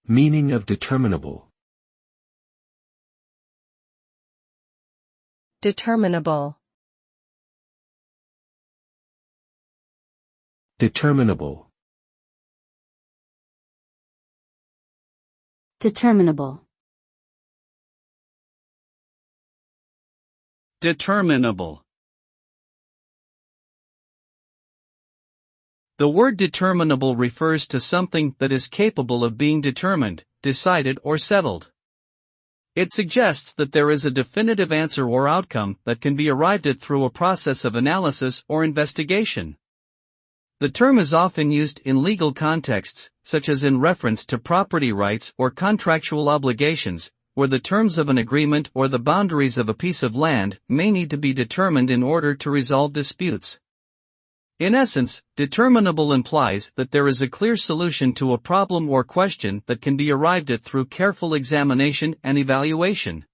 Meaning of determinable. Determinable. Determinable. Determinable. Determinable. The word determinable refers to something that is capable of being determined, decided or settled. It suggests that there is a definitive answer or outcome that can be arrived at through a process of analysis or investigation. The term is often used in legal contexts, such as in reference to property rights or contractual obligations, where the terms of an agreement or the boundaries of a piece of land may need to be determined in order to resolve disputes. In essence, determinable implies that there is a clear solution to a problem or question that can be arrived at through careful examination and evaluation.